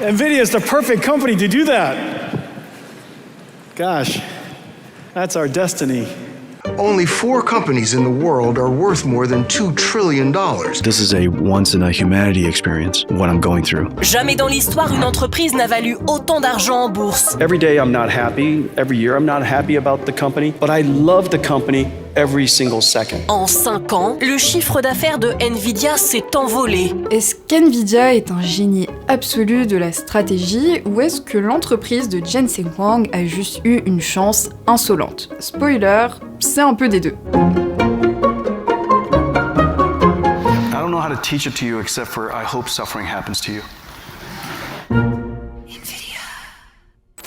NVIDIA is the perfect company to do that. Gosh, that's our destiny. Only 4 companies in the world are worth more than $2 trillion. This is a once-in-a-humanity experience, what I'm going through. Jamais dans l'histoire, une entreprise n'a valu autant d'argent en bourse. Every day I'm not happy, every year I'm not happy about the company, but I love the company every single second. En 5 ans, le chiffre d'affaires de Nvidia s'est envolé. Est-ce qu'Nvidia est un génie absolu de la stratégie ou est-ce que l'entreprise de Jensen Huang a juste eu une chance insolente? Spoiler, c'est un peu des deux. I don't know how to teach it to you except for I hope suffering happens to you.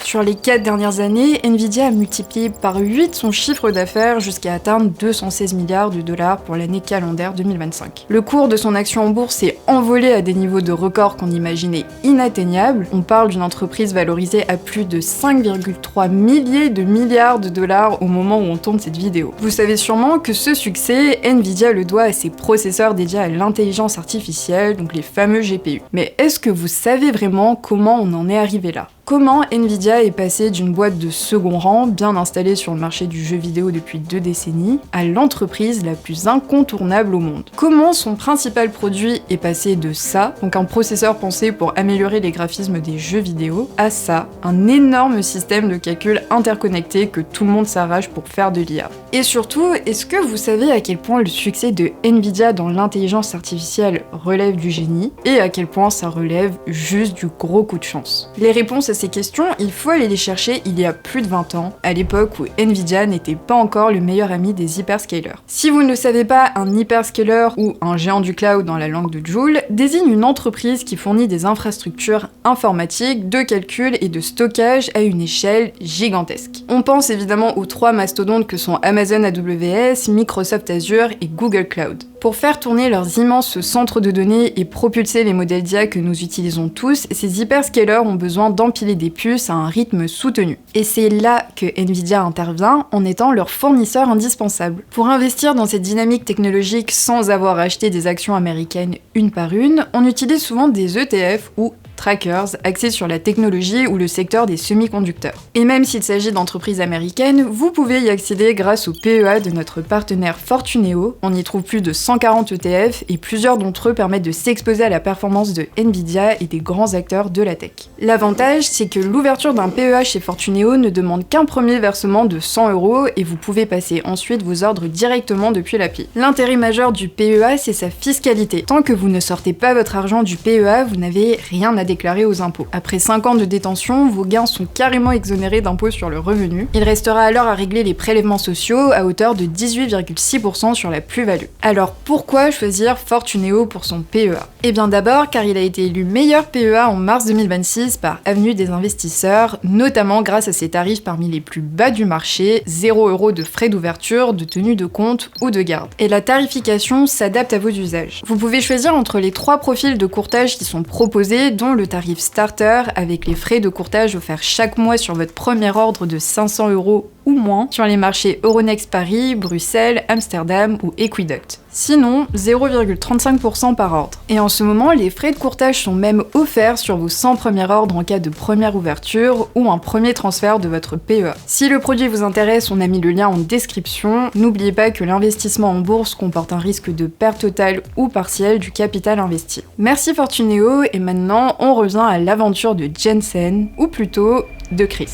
Sur les 4 dernières années, Nvidia a multiplié par 8 son chiffre d'affaires jusqu'à atteindre 216 milliards de dollars pour l'année calendaire 2025. Le cours de son action en bourse s'est envolé à des niveaux de record qu'on imaginait inatteignables. On parle d'une entreprise valorisée à plus de 5,3 milliers de milliards de dollars au moment où on tourne cette vidéo. Vous savez sûrement que ce succès, Nvidia le doit à ses processeurs dédiés à l'intelligence artificielle, donc les fameux GPU. Mais est-ce que vous savez vraiment comment on en est arrivé là ? Comment Nvidia est passé d'une boîte de second rang, bien installée sur le marché du jeu vidéo depuis 2 décennies, à l'entreprise la plus incontournable au monde? Comment son principal produit est passé de ça, donc un processeur pensé pour améliorer les graphismes des jeux vidéo, à ça, un énorme système de calcul interconnecté que tout le monde s'arrache pour faire de l'IA? Et surtout, est-ce que vous savez à quel point le succès de Nvidia dans l'intelligence artificielle relève du génie, et à quel point ça relève juste du gros coup de chance? Les réponses à ces questions, il faut aller les chercher il y a plus de 20 ans, à l'époque où Nvidia n'était pas encore le meilleur ami des hyperscalers. Si vous ne le savez pas, un hyperscaler ou un géant du cloud dans la langue de Joule désigne une entreprise qui fournit des infrastructures informatiques, de calcul et de stockage à une échelle gigantesque. On pense évidemment aux 3 mastodontes que sont Amazon AWS, Microsoft Azure et Google Cloud. Pour faire tourner leurs immenses centres de données et propulser les modèles d'IA que nous utilisons tous, ces hyperscalers ont besoin d'empiler des puces à un rythme soutenu. Et c'est là que Nvidia intervient en étant leur fournisseur indispensable. Pour investir dans cette dynamique technologique sans avoir acheté des actions américaines une par une, on utilise souvent des ETF ou trackers axés sur la technologie ou le secteur des semi-conducteurs. Et même s'il s'agit d'entreprises américaines, vous pouvez y accéder grâce au PEA de notre partenaire Fortuneo. On y trouve plus de 140 ETF et plusieurs d'entre eux permettent de s'exposer à la performance de Nvidia et des grands acteurs de la tech. L'avantage, c'est que l'ouverture d'un PEA chez Fortuneo ne demande qu'un premier versement de 100 € et vous pouvez passer ensuite vos ordres directement depuis l'appli. L'intérêt majeur du PEA, c'est sa fiscalité. Tant que vous ne sortez pas votre argent du PEA, vous n'avez rien à déclarés aux impôts. Après 5 ans de détention, vos gains sont carrément exonérés d'impôts sur le revenu. Il restera alors à régler les prélèvements sociaux à hauteur de 18,6% sur la plus-value. Alors pourquoi choisir Fortuneo pour son PEA? Eh bien d'abord car il a été élu meilleur PEA en mars 2026 par Avenue des investisseurs, notamment grâce à ses tarifs parmi les plus bas du marché, 0 € de frais d'ouverture, de tenue de compte ou de garde. Et la tarification s'adapte à vos usages. Vous pouvez choisir entre les 3 profils de courtage qui sont proposés, dont le tarif starter avec les frais de courtage offerts chaque mois sur votre premier ordre de 500 € ou moins sur les marchés Euronext Paris, Bruxelles, Amsterdam ou Equiduct. Sinon, 0,35% par ordre. Et en ce moment, les frais de courtage sont même offerts sur vos 100 premiers ordres en cas de première ouverture ou un premier transfert de votre PEA. Si le produit vous intéresse, on a mis le lien en description. N'oubliez pas que l'investissement en bourse comporte un risque de perte totale ou partielle du capital investi. Merci Fortuneo, et maintenant on revient à l'aventure de Jensen, ou plutôt de Chris.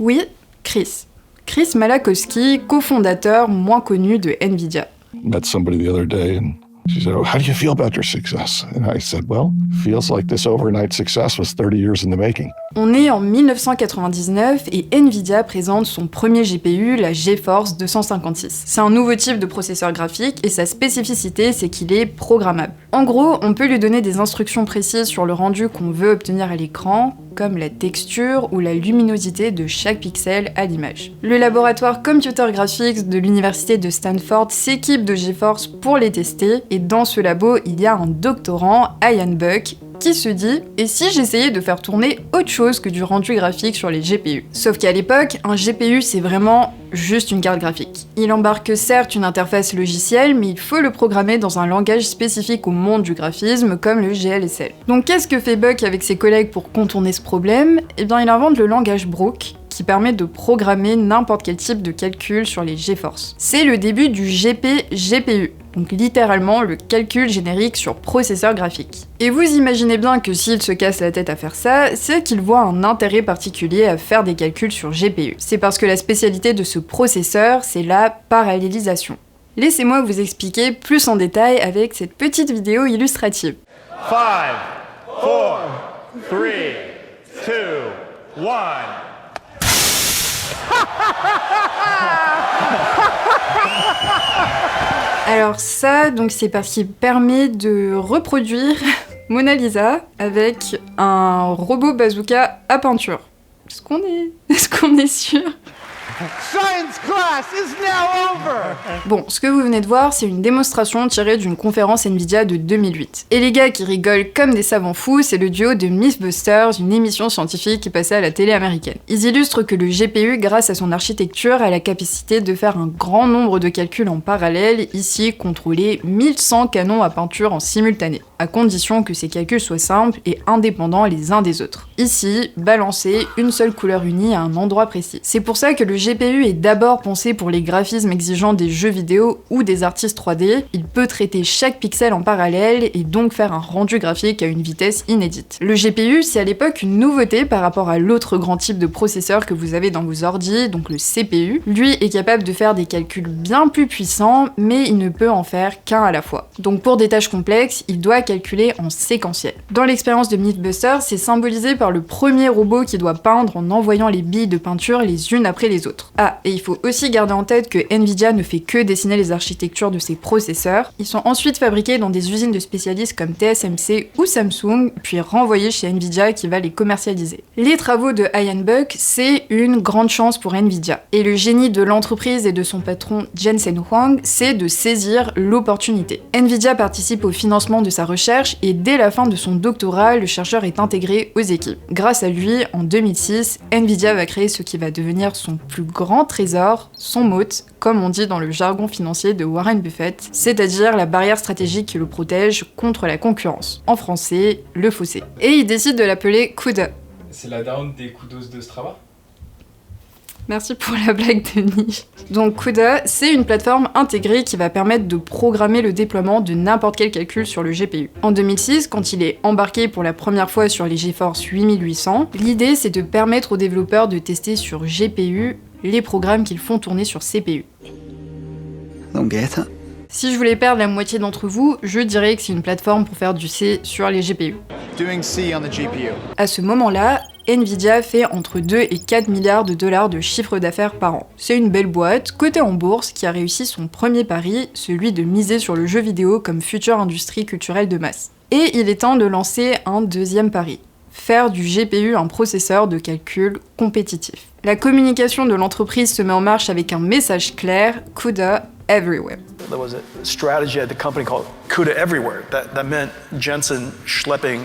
Oui, Chris. Chris Malachowski, cofondateur moins connu de Nvidia. Met somebody the other day and she said, "Oh, how do you feel about your success?" And I said, "Well, feels like this overnight success was 30 years in the making." On est en 1999 et Nvidia présente son premier GPU, la GeForce 256. C'est un nouveau type de processeur graphique et sa spécificité, c'est qu'il est programmable. En gros, on peut lui donner des instructions précises sur le rendu qu'on veut obtenir à l'écran, comme la texture ou la luminosité de chaque pixel à l'image. Le laboratoire Computer Graphics de l'université de Stanford s'équipe de GeForce pour les tester, et dans ce labo, il y a un doctorant, Ian Buck, qui se dit « et si j'essayais de faire tourner autre chose que du rendu graphique sur les GPU ?» Sauf qu'à l'époque, un GPU c'est vraiment juste une carte graphique. Il embarque certes une interface logicielle, mais il faut le programmer dans un langage spécifique au monde du graphisme, comme le GLSL. Donc qu'est-ce que fait Buck avec ses collègues pour contourner ce problème ? Eh bien il invente le langage Brook, qui permet de programmer n'importe quel type de calcul sur les GeForce. C'est le début du GP-GPU, donc littéralement le calcul générique sur processeur graphique. Et vous imaginez bien que s'il se casse la tête à faire ça, c'est qu'il voit un intérêt particulier à faire des calculs sur GPU. C'est parce que la spécialité de ce processeur, c'est la parallélisation. Laissez-moi vous expliquer plus en détail avec cette petite vidéo illustrative. 5, 4, 3, 2, 1. Alors ça, donc c'est parce qu'il permet de reproduire Mona Lisa avec un robot bazooka à peinture. Est-ce qu'on est sûr ? Science class is now over! Bon, ce que vous venez de voir, c'est une démonstration tirée d'une conférence Nvidia de 2008. Et les gars qui rigolent comme des savants fous, c'est le duo de Mythbusters, une émission scientifique qui passait à la télé américaine. Ils illustrent que le GPU, grâce à son architecture, a la capacité de faire un grand nombre de calculs en parallèle, ici contrôler 1100 canons à peinture en simultané, à condition que ces calculs soient simples et indépendants les uns des autres. Ici, balancer une seule couleur unie à un endroit précis. C'est pour ça que le GPU est d'abord pensé pour les graphismes exigeants des jeux vidéo ou des artistes 3D. Il peut traiter chaque pixel en parallèle et donc faire un rendu graphique à une vitesse inédite. Le GPU, c'est à l'époque une nouveauté par rapport à l'autre grand type de processeur que vous avez dans vos ordis, donc le CPU. Lui est capable de faire des calculs bien plus puissants, mais il ne peut en faire qu'un à la fois. Donc pour des tâches complexes, il doit calculer en séquentiel. Dans l'expérience de Mythbusters, c'est symbolisé par le premier robot qui doit peindre en envoyant les billes de peinture les unes après les autres. Ah, et il faut aussi garder en tête que Nvidia ne fait que dessiner les architectures de ses processeurs. Ils sont ensuite fabriqués dans des usines de spécialistes comme TSMC ou Samsung, puis renvoyés chez Nvidia qui va les commercialiser. Les travaux de Ian Buck, c'est une grande chance pour Nvidia. Et le génie de l'entreprise et de son patron Jensen Huang, c'est de saisir l'opportunité. Nvidia participe au financement de sa recherche et dès la fin de son doctorat, le chercheur est intégré aux équipes. Grâce à lui, en 2006, Nvidia va créer ce qui va devenir son plus grand trésor, son moat, comme on dit dans le jargon financier de Warren Buffett, c'est-à-dire la barrière stratégique qui le protège contre la concurrence. En français, le fossé. Et il décide de l'appeler CUDA. C'est la down des kudos de Strava? Merci pour la blague de niche. Donc CUDA, c'est une plateforme intégrée qui va permettre de programmer le déploiement de n'importe quel calcul sur le GPU. En 2006, quand il est embarqué pour la première fois sur les GeForce 8800, l'idée c'est de permettre aux développeurs de tester sur GPU les programmes qu'ils font tourner sur CPU. Si je voulais perdre la moitié d'entre vous, je dirais que c'est une plateforme pour faire du C sur les GPU. Doing C on the GPU. À ce moment-là, Nvidia fait entre 2 et 4 milliards de dollars de chiffre d'affaires par an. C'est une belle boîte, cotée en bourse, qui a réussi son premier pari, celui de miser sur le jeu vidéo comme future industrie culturelle de masse. Et il est temps de lancer un deuxième pari. Faire du GPU un processeur de calcul compétitif. La communication de l'entreprise se met en marche avec un message clair, CUDA Everywhere. There was a strategy at the company called CUDA Everywhere. That meant Jensen schlepping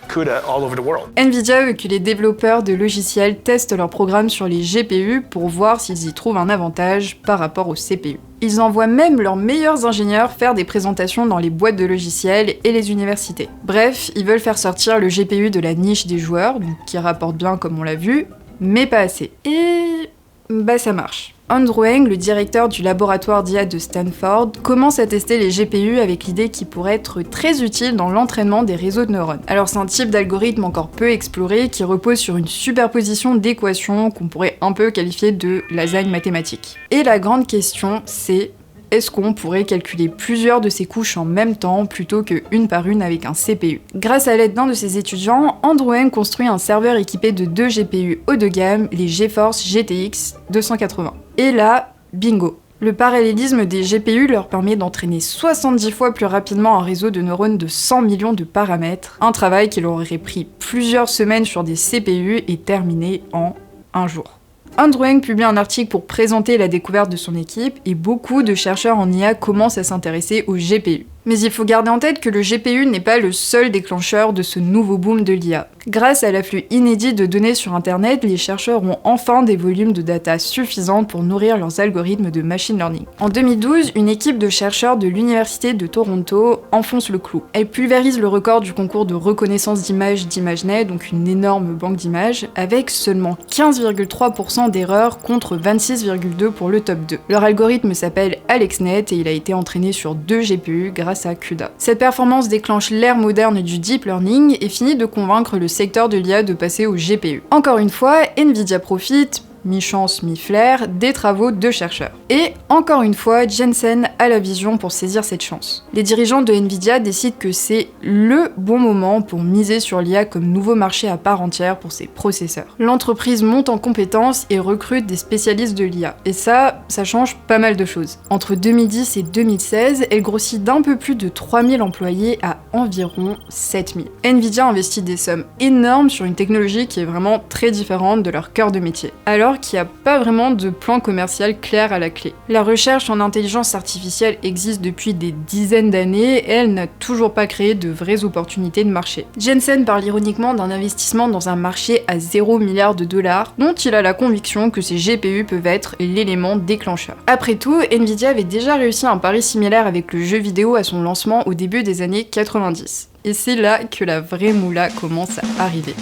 CUDA all over the world. Nvidia veut que les développeurs de logiciels testent leurs programmes sur les GPU pour voir s'ils y trouvent un avantage par rapport aux CPU. Ils envoient même leurs meilleurs ingénieurs faire des présentations dans les boîtes de logiciels et les universités. Bref, ils veulent faire sortir le GPU de la niche des joueurs, donc qui rapporte bien comme on l'a vu, mais pas assez. Et bah ça marche. Andrew Ng, le directeur du laboratoire d'IA de Stanford, commence à tester les GPU avec l'idée qu'ils pourraient être très utiles dans l'entraînement des réseaux de neurones. Alors c'est un type d'algorithme encore peu exploré qui repose sur une superposition d'équations qu'on pourrait un peu qualifier de lasagne mathématique. Et la grande question c'est: est-ce qu'on pourrait calculer plusieurs de ces couches en même temps plutôt que une par une avec un CPU? Grâce à l'aide d'un de ses étudiants, Andrew Ng construit un serveur équipé de 2 GPU haut de gamme, les GeForce GTX 280. Et là, bingo! Le parallélisme des GPU leur permet d'entraîner 70 fois plus rapidement un réseau de neurones de 100 millions de paramètres, un travail qui leur aurait pris plusieurs semaines sur des CPU et terminé en un jour. Andrew Ng publie un article pour présenter la découverte de son équipe et beaucoup de chercheurs en IA commencent à s'intéresser aux GPU. Mais il faut garder en tête que le GPU n'est pas le seul déclencheur de ce nouveau boom de l'IA. Grâce à l'afflux inédit de données sur Internet, les chercheurs ont enfin des volumes de data suffisants pour nourrir leurs algorithmes de machine learning. En 2012, une équipe de chercheurs de l'Université de Toronto enfonce le clou. Elle pulvérise le record du concours de reconnaissance d'images d'ImageNet, donc une énorme banque d'images, avec seulement 15,3% d'erreurs contre 26,2% pour le top 2. Leur algorithme s'appelle AlexNet et il a été entraîné sur 2 GPU grâce à CUDA. Cette performance déclenche l'ère moderne du deep learning et finit de convaincre le secteur de l'IA de passer au GPU. Encore une fois, Nvidia profite, mi-chance, mi-flair, des travaux de chercheurs. Et encore une fois, Jensen a la vision pour saisir cette chance. Les dirigeants de Nvidia décident que c'est le bon moment pour miser sur l'IA comme nouveau marché à part entière pour ses processeurs. L'entreprise monte en compétences et recrute des spécialistes de l'IA. Et ça change pas mal de choses. Entre 2010 et 2016, elle grossit d'un peu plus de 3000 employés à environ 7000. Nvidia investit des sommes énormes sur une technologie qui est vraiment très différente de leur cœur de métier. Alors qu'il n'y a pas vraiment de plan commercial clair à la clé. La recherche en intelligence artificielle existe depuis des dizaines d'années et elle n'a toujours pas créé de vraies opportunités de marché. Jensen parle ironiquement d'un investissement dans un marché à 0 milliard de dollars, dont il a la conviction que ces GPU peuvent être l'élément déclencheur. Après tout, Nvidia avait déjà réussi un pari similaire avec le jeu vidéo à son lancement au début des années 90. Et c'est là que la vraie moula commence à arriver.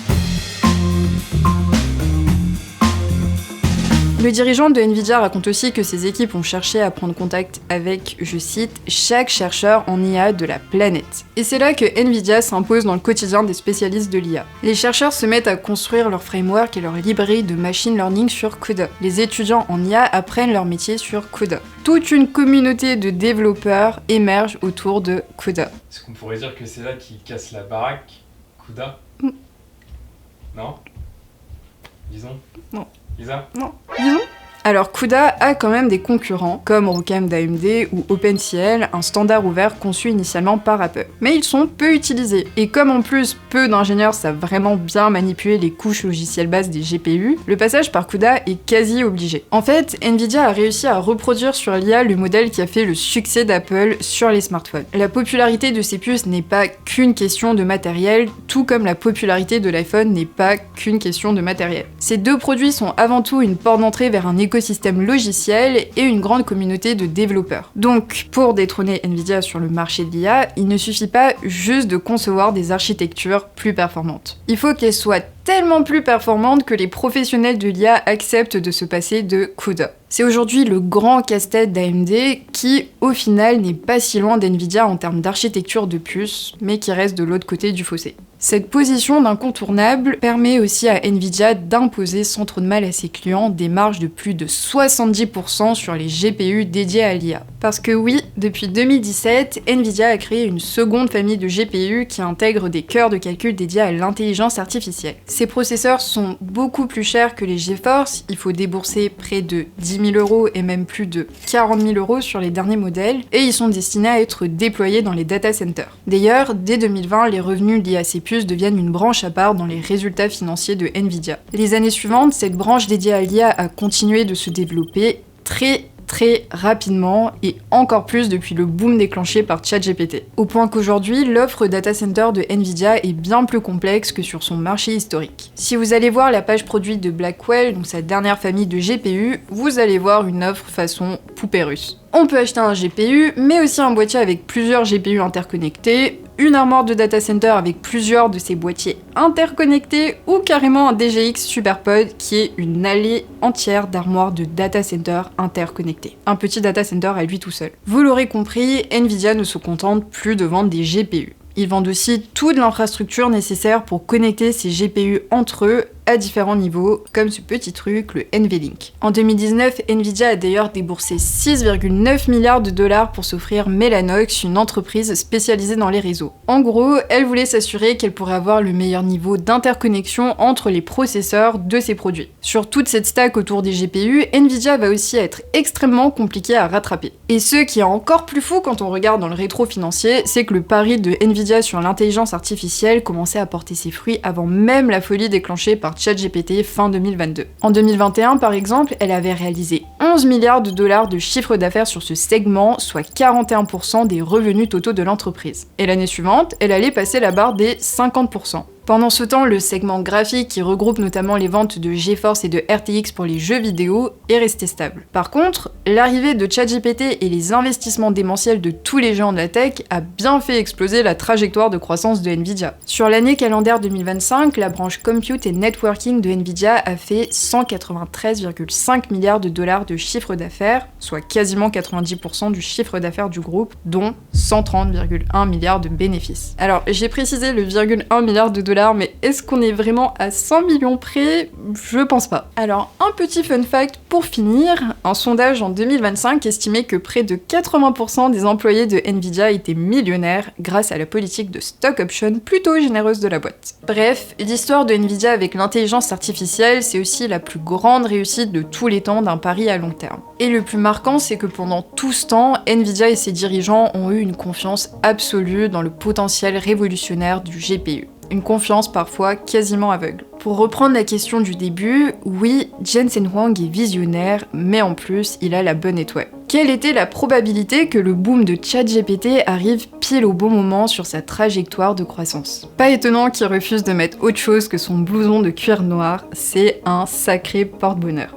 Le dirigeant de Nvidia raconte aussi que ses équipes ont cherché à prendre contact avec, je cite, chaque chercheur en IA de la planète. Et c'est là que Nvidia s'impose dans le quotidien des spécialistes de l'IA. Les chercheurs se mettent à construire leur framework et leur librairie de machine learning sur CUDA. Les étudiants en IA apprennent leur métier sur CUDA. Toute une communauté de développeurs émerge autour de CUDA. Est-ce qu'on pourrait dire que c'est là qu'ils cassent la baraque, CUDA? Non? Disons? Non. Lisa? Non. Disons. Alors CUDA a quand même des concurrents, comme Rocam d'AMD ou OpenCL, un standard ouvert conçu initialement par Apple. Mais ils sont peu utilisés. Et comme en plus peu d'ingénieurs savent vraiment bien manipuler les couches logicielles bases des GPU, le passage par CUDA est quasi obligé. En fait, Nvidia a réussi à reproduire sur l'IA le modèle qui a fait le succès d'Apple sur les smartphones. La popularité de ces puces n'est pas qu'une question de matériel, tout comme la popularité de l'iPhone n'est pas qu'une question de matériel. Ces deux produits sont avant tout une porte d'entrée vers un écosystème logiciel et une grande communauté de développeurs. Donc, pour détrôner Nvidia sur le marché de l'IA, il ne suffit pas juste de concevoir des architectures plus performantes. Il faut qu'elles soient tellement plus performantes que les professionnels de l'IA acceptent de se passer de CUDA. C'est aujourd'hui le grand casse-tête d'AMD qui, au final, n'est pas si loin d'Nvidia en termes d'architecture de puces, mais qui reste de l'autre côté du fossé. Cette position d'incontournable permet aussi à Nvidia d'imposer sans trop de mal à ses clients des marges de plus de 70% sur les GPU dédiés à l'IA. Parce que oui, depuis 2017, Nvidia a créé une seconde famille de GPU qui intègre des cœurs de calcul dédiés à l'intelligence artificielle. Ces processeurs sont beaucoup plus chers que les GeForce, il faut débourser près de 10 000 € et même plus de 40 000 € sur les derniers modèles, et ils sont destinés à être déployés dans les data centers. D'ailleurs, dès 2020, les revenus liés à ces puces deviennent une branche à part dans les résultats financiers de Nvidia. Les années suivantes, cette branche dédiée à l'IA a continué de se développer très rapidement et encore plus depuis le boom déclenché par ChatGPT. Au point qu'aujourd'hui, l'offre data center de Nvidia est bien plus complexe que sur son marché historique. Si vous allez voir la page produit de Blackwell, donc sa dernière famille de GPU, vous allez voir une offre façon poupée russe. On peut acheter un GPU, mais aussi un boîtier avec plusieurs GPU interconnectés, une armoire de data center avec plusieurs de ces boîtiers interconnectés, ou carrément un DGX SuperPod qui est une allée entière d'armoires de data center interconnectées. Un petit data center à lui tout seul. Vous l'aurez compris, Nvidia ne se contente plus de vendre des GPU. Ils vendent aussi toute l'infrastructure nécessaire pour connecter ces GPU entre eux à différents niveaux, comme ce petit truc, le NVLink. En 2019, Nvidia a d'ailleurs déboursé 6,9 milliards de dollars pour s'offrir Mellanox, une entreprise spécialisée dans les réseaux. En gros, elle voulait s'assurer qu'elle pourrait avoir le meilleur niveau d'interconnexion entre les processeurs de ses produits. Sur toute cette stack autour des GPU, Nvidia va aussi être extrêmement compliqué à rattraper. Et ce qui est encore plus fou quand on regarde dans le rétro financier, c'est que le pari de Nvidia sur l'intelligence artificielle commençait à porter ses fruits avant même la folie déclenchée par par ChatGPT fin 2022. En 2021, par exemple, elle avait réalisé 11 milliards de dollars de chiffre d'affaires sur ce segment, soit 41% des revenus totaux de l'entreprise. Et l'année suivante, elle allait passer la barre des 50%. Pendant ce temps, le segment graphique, qui regroupe notamment les ventes de GeForce et de RTX pour les jeux vidéo, est resté stable. Par contre, l'arrivée de ChatGPT et les investissements démentiels de tous les géants de la tech a bien fait exploser la trajectoire de croissance de Nvidia. Sur l'année calendaire 2025, la branche Compute et Networking de Nvidia a fait 193,5 milliards de dollars de chiffre d'affaires, soit quasiment 90% du chiffre d'affaires du groupe, dont 130,1 milliards de bénéfices. Alors, j'ai précisé le 1,1 milliard de dollars, mais est-ce qu'on est vraiment à 100 millions près? Je pense pas. Alors, un petit fun fact pour finir, un sondage en 2025 estimait que près de 80% des employés de Nvidia étaient millionnaires grâce à la politique de stock option plutôt généreuse de la boîte. Bref, l'histoire de Nvidia avec l'intelligence artificielle, c'est aussi la plus grande réussite de tous les temps d'un pari à long terme. Et le plus marquant, c'est que pendant tout ce temps, Nvidia et ses dirigeants ont eu une confiance absolue dans le potentiel révolutionnaire du GPU. Une confiance parfois quasiment aveugle. Pour reprendre la question du début, oui, Jensen Huang est visionnaire, mais en plus, il a la bonne étoile. Quelle était la probabilité que le boom de ChatGPT arrive pile au bon moment sur sa trajectoire de croissance? Pas étonnant qu'il refuse de mettre autre chose que son blouson de cuir noir, c'est un sacré porte-bonheur.